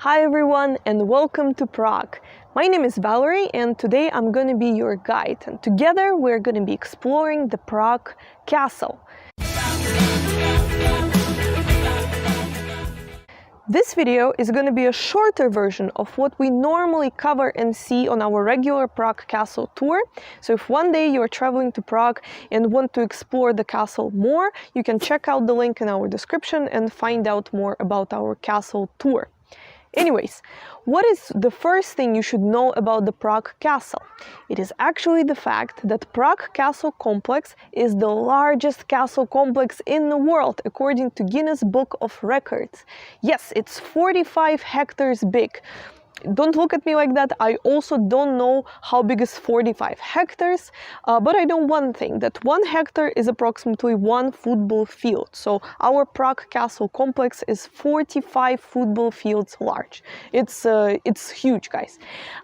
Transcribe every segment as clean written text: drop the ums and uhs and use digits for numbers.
Hi everyone and welcome to Prague. My name is Valerie and today I'm going to be your guide, and together we're going to be exploring the Prague Castle. This video is going to be a shorter version of what we normally cover and see on our regular Prague Castle tour. So if one day you're traveling to Prague and want to explore the castle more, you can check out the link in our description and find out more about our castle tour. Anyways, what is the first thing you should know about the Prague Castle? It is actually the fact that Prague Castle complex is the largest castle complex in the world according to Guinness Book of Records. Yes, it's 45 hectares big. Don't look at me like that. I also don't know how big is 45 hectares, but I know one thing, that 1 hectare is approximately 1 football field. So our Prague Castle complex is 45 football fields large. It's huge, guys.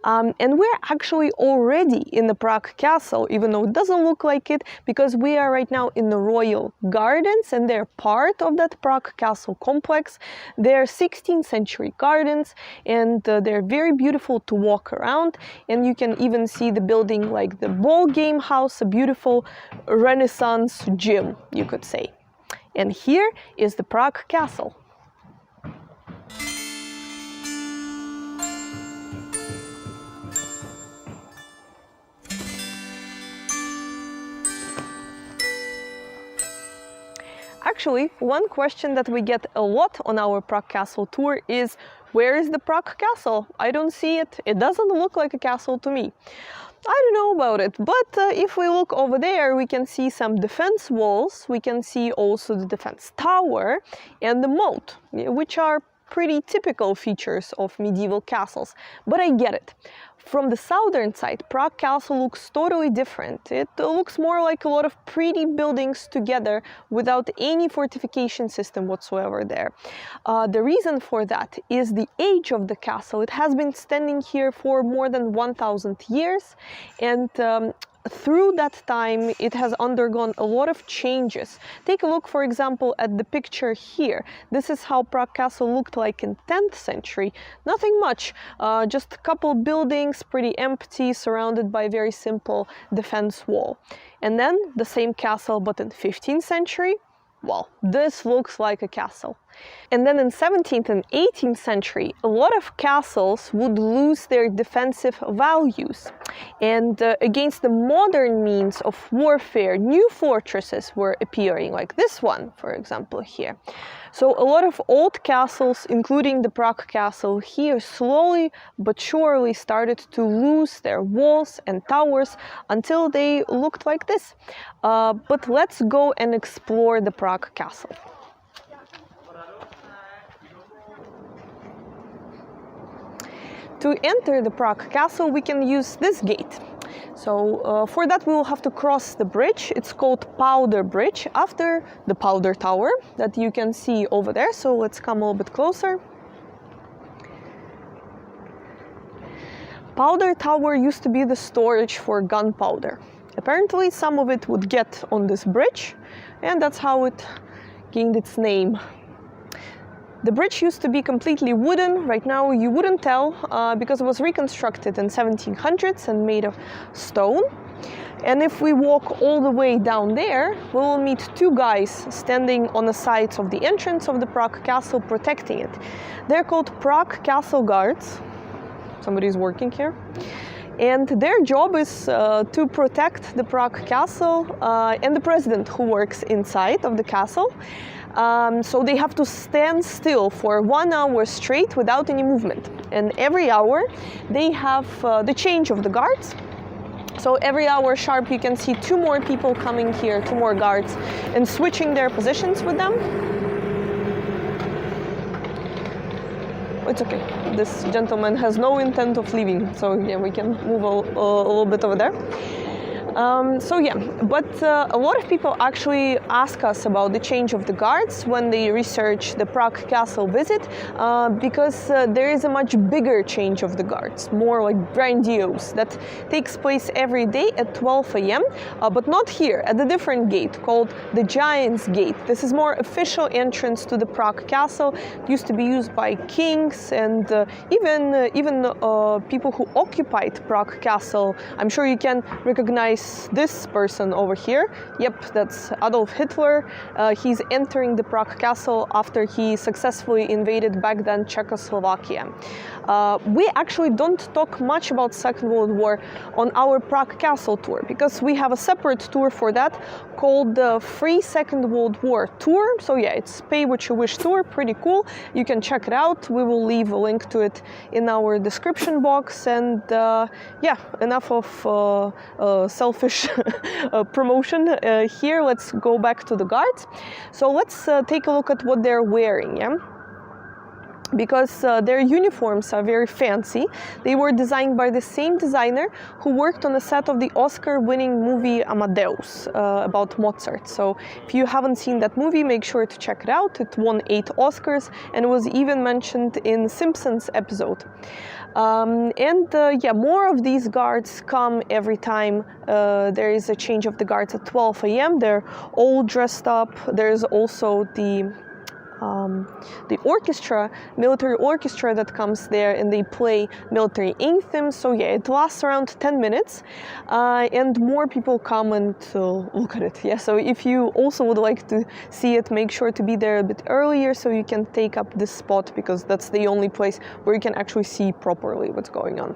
And we're actually already in the Prague Castle, even though it doesn't look like it, because we are right now in the Royal Gardens, and they're part of that Prague Castle complex. They're 16th century gardens, and they're very beautiful to walk around, and you can even see the building like the ball game house, a beautiful Renaissance gym, you could say. And here is the Prague Castle. Actually, one question that we get a lot on our Prague Castle tour is, where is the Prague Castle? I don't see it. It doesn't look like a castle to me. I don't know about it, but if we look over there, we can see some defense walls. We can see also the defense tower and the moat, which are pretty typical features of medieval castles. But I get it. From the southern side, Prague Castle looks totally different. It looks more like a lot of pretty buildings together without any fortification system whatsoever there. The reason for that is the age of the castle. It has been standing here for more than 1000 years, and through that time, it has undergone a lot of changes. Take a look, for example, at the picture here. This is how Prague Castle looked like in 10th century. Nothing much, just a couple buildings, pretty empty, surrounded by a very simple defense wall. And then the same castle, but in 15th century. Well, this looks like a castle. And then in 17th and 18th century, a lot of castles would lose their defensive values. And against the modern means of warfare, new fortresses were appearing, like this one, for example, here. So a lot of old castles, including the Prague Castle here, slowly but surely started to lose their walls and towers until they looked like this. But let's go and explore the Prague Castle. To enter the Prague Castle, we can use this gate. So for that we will have to cross the bridge. It's called Powder Bridge, after the Powder Tower that you can see over there. So let's come a little bit closer. Powder Tower used to be the storage for gunpowder. Apparently some of it would get on this bridge, and that's how it gained its name. The bridge used to be completely wooden. Right now you wouldn't tell because it was reconstructed in 1700s and made of stone. And if we walk all the way down there, we will meet two guys standing on the sides of the entrance of the Prague Castle protecting it. They're called Prague Castle Guards. Somebody's working here. And their job is to protect the Prague Castle and the president who works inside of the castle. So they have to stand still for 1 hour straight without any movement. And every hour they have the change of the guards. So every hour sharp you can see 2 more people coming here, 2 more guards, and switching their positions with them. It's okay. This gentleman has no intent of leaving, so yeah, we can move a little bit over there. So yeah, but a lot of people actually ask us about the change of the guards when they research the Prague Castle visit, because there is a much bigger change of the guards, more like grandiose, that takes place every day at 12 a.m., but not here, at a different gate called the Giant's Gate. This is more official entrance to the Prague Castle. It used to be used by kings and even people who occupied Prague Castle. I'm sure you can recognize this person over here. Yep, that's Adolf Hitler. He's entering the Prague Castle after he successfully invaded back then Czechoslovakia. We actually don't talk much about Second World War on our Prague Castle tour, because we have a separate tour for that called the Free Second World War Tour. So yeah, it's pay what you wish tour, pretty cool. You can check it out. We will leave a link to it in our description box. And yeah, enough of selfish promotion here. Let's go back to the guards. So let's take a look at what they're wearing, yeah? Because their uniforms are very fancy. They were designed by the same designer who worked on the set of the Oscar-winning movie Amadeus, about Mozart. So if you haven't seen that movie, make sure to check it out. It won 8 Oscars and was even mentioned in Simpsons episode. Yeah, more of these guards come every time there is a change of the guards at 12 a.m. They're all dressed up. There's also the orchestra, military orchestra that comes there, and they play military anthems. So yeah, it lasts around 10 minutes, and more people come and look at it. Yeah, so if you also would like to see it, make sure to be there a bit earlier so you can take up this spot, because that's the only place where you can actually see properly what's going on.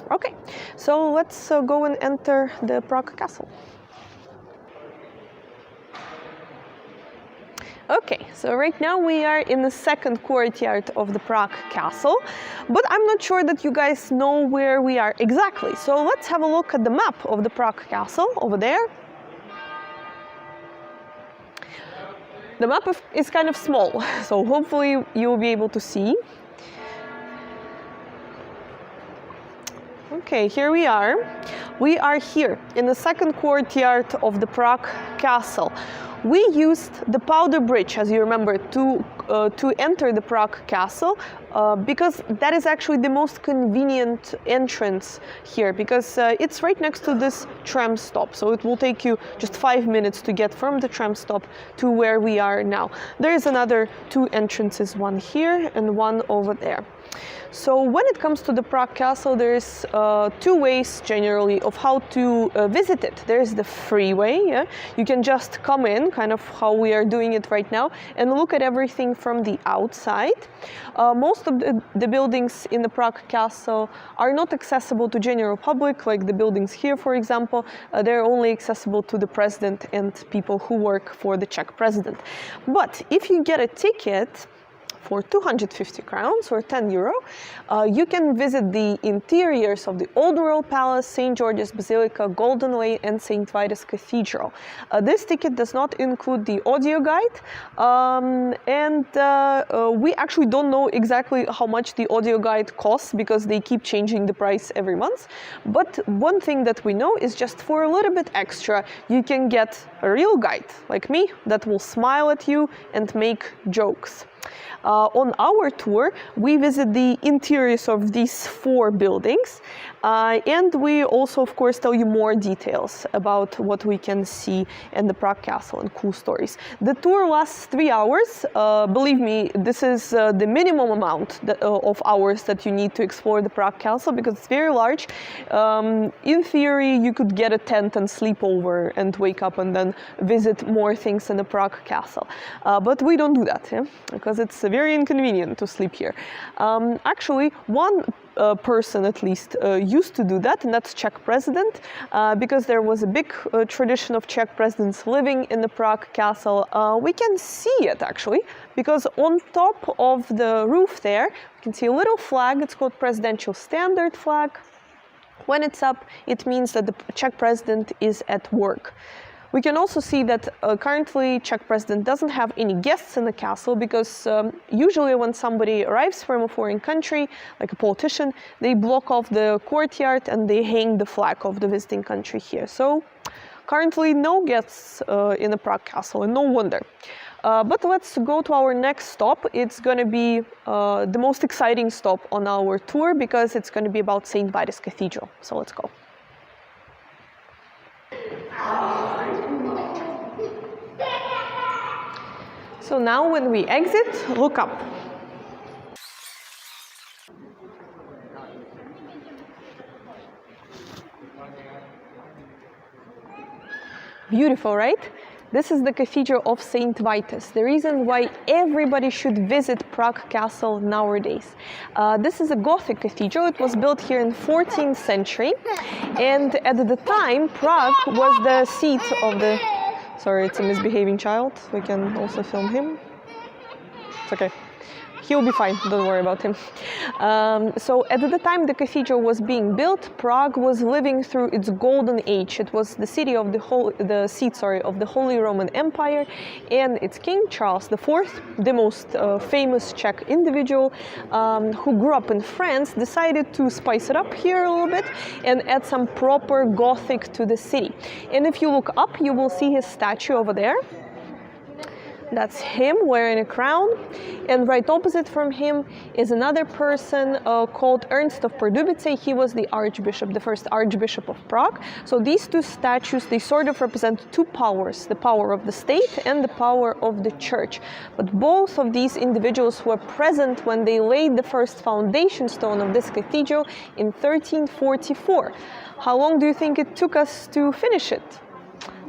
Okay, so let's go and enter the Prague Castle. Okay, so right now we are in the second courtyard of the Prague Castle, but I'm not sure that you guys know where we are exactly. So let's have a look at the map of the Prague Castle over there. The map is kind of small, so hopefully you'll be able to see. Okay, here we are. We are here in the second courtyard of the Prague Castle. We used the Powder Bridge, as you remember, to enter the Prague Castle, because that is actually the most convenient entrance here, because it's right next to this tram stop. So it will take you just 5 minutes to get from the tram stop to where we are now. There is another 2 entrances, one here and one over there. So when it comes to the Prague Castle, there's 2 ways generally of how to visit it. There's the freeway, yeah? You can just come in, kind of how we are doing it right now, and look at everything from the outside. Most of the buildings in the Prague Castle are not accessible to general public, like the buildings here, for example. They're only accessible to the president and people who work for the Czech president. But if you get a ticket for 250 crowns or 10 euro, you can visit the interiors of the Old Royal Palace, St. George's Basilica, Golden Lane, and St. Vitus Cathedral. This ticket does not include the audio guide, we actually don't know exactly how much the audio guide costs, because they keep changing the price every month. But one thing that we know is, just for a little bit extra, you can get a real guide, like me, that will smile at you and make jokes. On our tour, we visit the interiors of these 4 buildings, and we also, of course, tell you more details about what we can see in the Prague Castle and cool stories. The tour lasts 3 hours. Believe me, this is the minimum amount of hours that you need to explore the Prague Castle, because it's very large. In theory, you could get a tent and sleep over and wake up and then visit more things in the Prague Castle. But we don't do that, yeah? Because it's very inconvenient to sleep here. Actually, one person at least used to do that, and that's Czech president, because there was a big tradition of Czech presidents living in the Prague Castle. We can see it actually, because on top of the roof there, you can see a little flag. It's called Presidential Standard Flag. When it's up, it means that the Czech president is at work. We can also see that currently Czech president doesn't have any guests in the castle because usually when somebody arrives from a foreign country, like a politician, they block off the courtyard and they hang the flag of the visiting country here. So currently no guests in the Prague Castle, and no wonder. But let's go to our next stop. It's going to be the most exciting stop on our tour because it's going to be about St. Vitus Cathedral. So let's go. So now when we exit, look up. Beautiful, right? This is the Cathedral of St. Vitus, the reason why everybody should visit Prague Castle nowadays. This is a Gothic cathedral. It was built here in 14th century, and at the time Prague was the seat of the... Sorry, it's a misbehaving child. We can also film him. It's okay. He'll be fine, don't worry about him. So at the time the cathedral was being built, Prague was living through its golden age. It was the seat of the Holy Roman Empire, and its king, Charles IV, the most famous Czech individual who grew up in France, decided to spice it up here a little bit and add some proper Gothic to the city. And if you look up, you will see his statue over there. That's him wearing a crown, and right opposite from him is another person called Ernst of Pardubice. He was the archbishop, the first archbishop of Prague. So these two statues, they sort of represent two powers, the power of the state and the power of the church. But both of these individuals were present when they laid the first foundation stone of this cathedral in 1344. How long do you think it took us to finish it?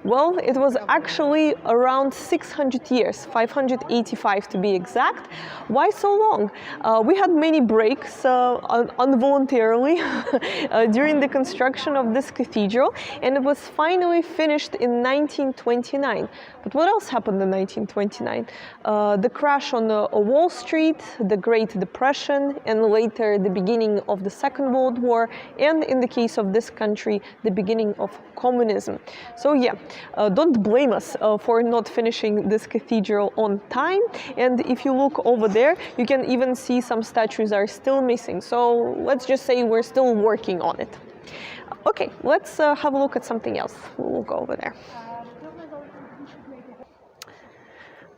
Well, it was actually around 600 years, 585 to be exact. Why so long? We had many breaks involuntarily during the construction of this cathedral, and it was finally finished in 1929. But what else happened in 1929? The crash on Wall Street, the Great Depression, and later the beginning of the Second World War, and in the case of this country, the beginning of communism. So yeah, don't blame us for not finishing this cathedral on time. And if you look over there, you can even see some statues are still missing. So let's just say we're still working on it. Okay, let's have a look at something else. We'll go over there.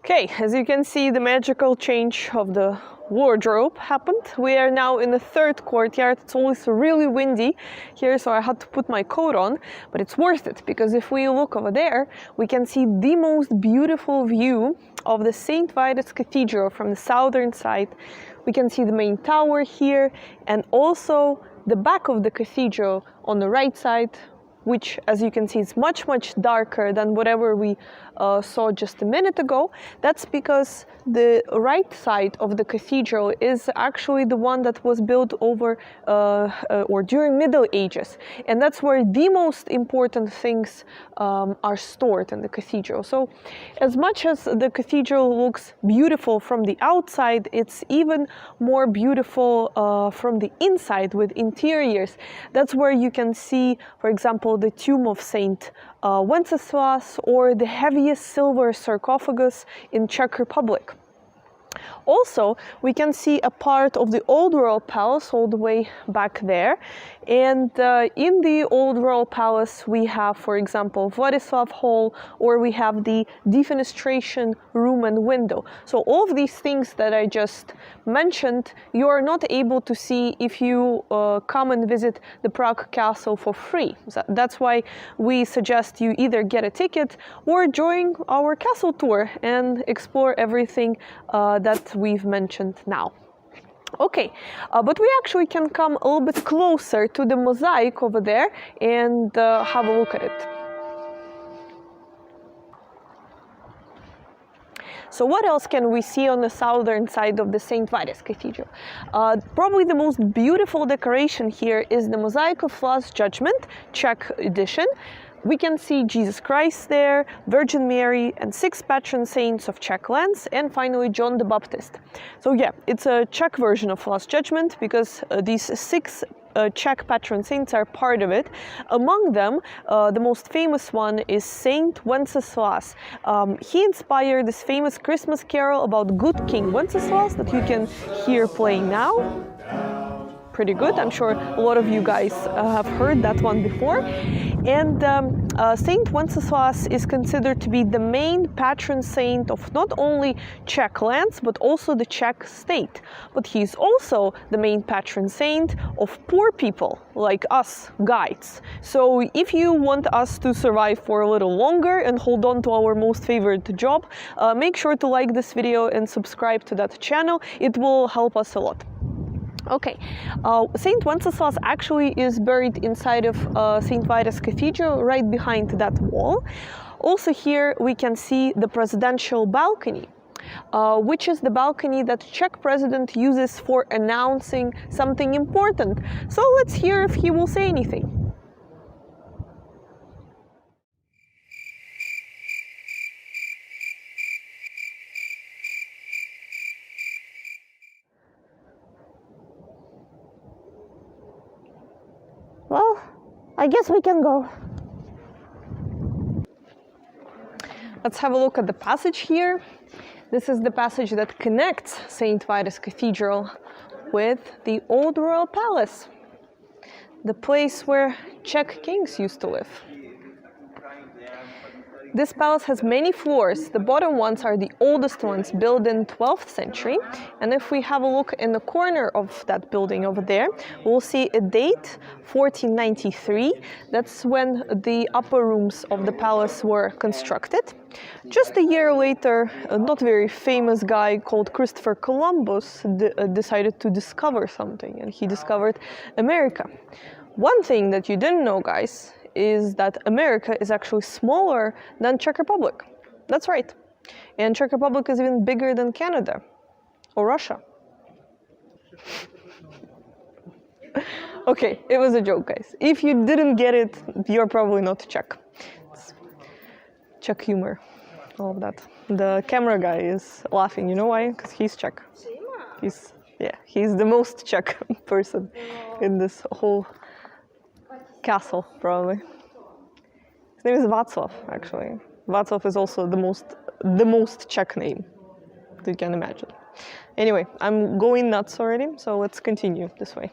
Okay, as you can see, the magical change of the wardrobe happened. We are now in the third courtyard. It's always really windy here, so I had to put my coat on, but it's worth it because if we look over there, we can see the most beautiful view of the St. Vitus Cathedral from the southern side. We can see the main tower here and also the back of the cathedral on the right side, which, as you can see, is much, much darker than whatever we saw just a minute ago. That's because the right side of the cathedral is actually the one that was built over or during Middle Ages. And that's where the most important things are stored in the cathedral. So as much as the cathedral looks beautiful from the outside, it's even more beautiful from the inside with interiors. That's where you can see, for example, the tomb of Saint Wenceslas or the heaviest silver sarcophagus in Czech Republic. Also, we can see a part of the old royal palace all the way back there. And in the old royal palace, we have, for example, Vladislav Hall, or we have the defenestration room and window. So all of these things that I just mentioned, you are not able to see if you come and visit the Prague Castle for free. So that's why we suggest you either get a ticket or join our castle tour and explore everything that we've mentioned now. Okay, but we actually can come a little bit closer to the mosaic over there and have a look at it. So what else can we see on the southern side of the St. Vitus Cathedral? Probably the most beautiful decoration here is the Mosaic of Last Judgment, Czech edition. We can see Jesus Christ there, Virgin Mary, and 6 patron saints of Czech lands, and finally John the Baptist. So yeah, it's a Czech version of Last Judgment because these 6 Czech patron saints are part of it. Among them, the most famous one is Saint Wenceslas. He inspired this famous Christmas carol about good King Wenceslas that you can hear playing now. Pretty good. I'm sure a lot of you guys have heard that one before. And Saint Wenceslas is considered to be the main patron saint of not only Czech lands, but also the Czech state. But he's also the main patron saint of poor people like us, guides. So if you want us to survive for a little longer and hold on to our most favorite job, make sure to like this video and subscribe to that channel. It will help us a lot. Okay, Saint Wenceslas actually is buried inside of St. Vitus Cathedral, right behind that wall. Also here we can see the presidential balcony, which is the balcony that Czech president uses for announcing something important. So let's hear if he will say anything. Well, I guess we can go. Let's have a look at the passage here. This is the passage that connects St. Vitus Cathedral with the old royal palace, the place where Czech kings used to live. This palace has many floors. The bottom ones are the oldest ones, built in 12th century. And if we have a look in the corner of that building over there, we'll see a date, 1493. That's when the upper rooms of the palace were constructed. Just a year later, a not very famous guy called Christopher Columbus decided to discover something, and he discovered America. One thing that you didn't know, guys, is that America is actually smaller than Czech Republic. That's right. And Czech Republic is even bigger than Canada or Russia. Okay, it was a joke, guys. If you didn't get it, you're probably not Czech. It's Czech humor, all of that. The camera guy is laughing. You know why? Because he's Czech. He's the most Czech person in this whole castle, probably. His name is Václav, actually. Václav is also the most Czech name that you can imagine. Anyway, I'm going nuts already, so let's continue this way.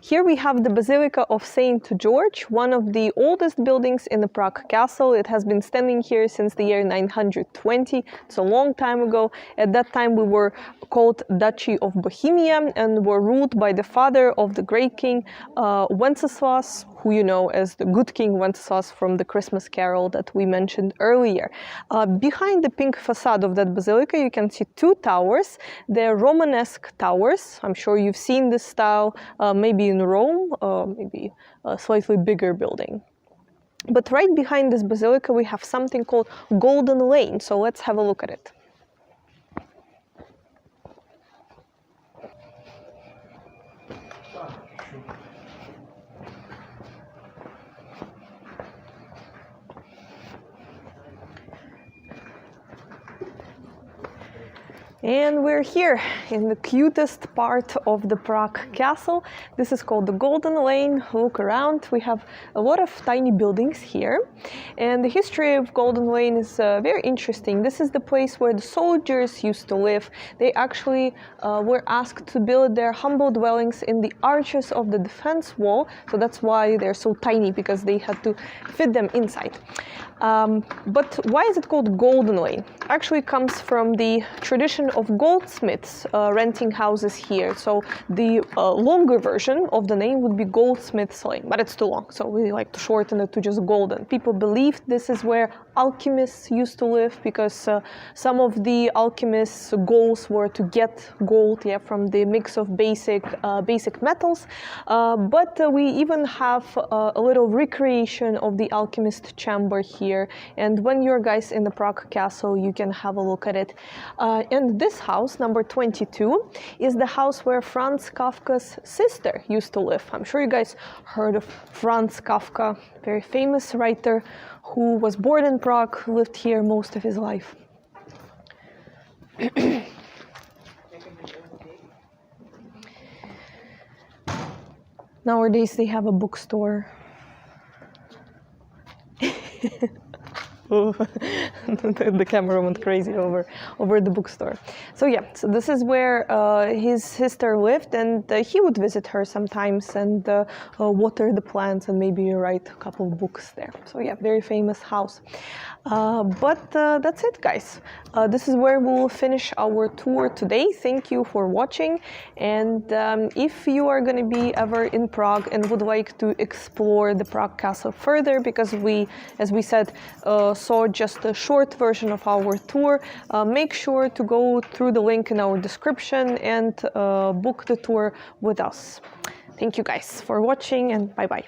Here we have the Basilica of St George, one of the oldest buildings in the Prague Castle. It has been standing here since the year 920. It's a long time ago. At that time we were called Duchy of Bohemia and were ruled by the father of the great king Wenceslas, who you know as the good King Wenceslas from the Christmas carol that we mentioned earlier. Behind the pink facade of that basilica you can see two towers. They're Romanesque towers. I'm sure you've seen this style maybe in Rome, maybe a slightly bigger building. But right behind this basilica we have something called Golden Lane, so let's have a look at it. And we're here in the cutest part of the Prague Castle. This is called the Golden Lane. Look around. We have a lot of tiny buildings here. And the history of Golden Lane is very interesting. This is the place where the soldiers used to live. They actually were asked to build their humble dwellings in the arches of the defense wall. So that's why they're so tiny, because they had to fit them inside. But why is it called Golden Lane? Actually comes from the tradition of goldsmiths renting houses here. So the longer version of the name would be Goldsmiths Lane, but it's too long, so we like to shorten it to just Golden. People believed this is where alchemists used to live, because some of the alchemists' goals were to get gold from the mix of basic metals. But we even have a little recreation of the alchemist chamber here. And when you're guys in the Prague Castle, you can have a look at it. And this house, number 22, is the house where Franz Kafka's sister used to live. I'm sure you guys heard of Franz Kafka, very famous writer who was born in Prague, lived here most of his life. Nowadays they have a bookstore. Oh, the camera went crazy over the bookstore. So yeah, so this is where his sister lived, and he would visit her sometimes and water the plants and maybe write a couple of books there. So yeah, very famous house. But that's it, guys. This is where we'll finish our tour today. Thank you for watching, and if you are going to be ever in Prague and would like to explore the Prague Castle further, because we, as we said, saw just a short version of our tour, make sure to go through the link in our description and book the tour with us. Thank you guys for watching, and bye bye.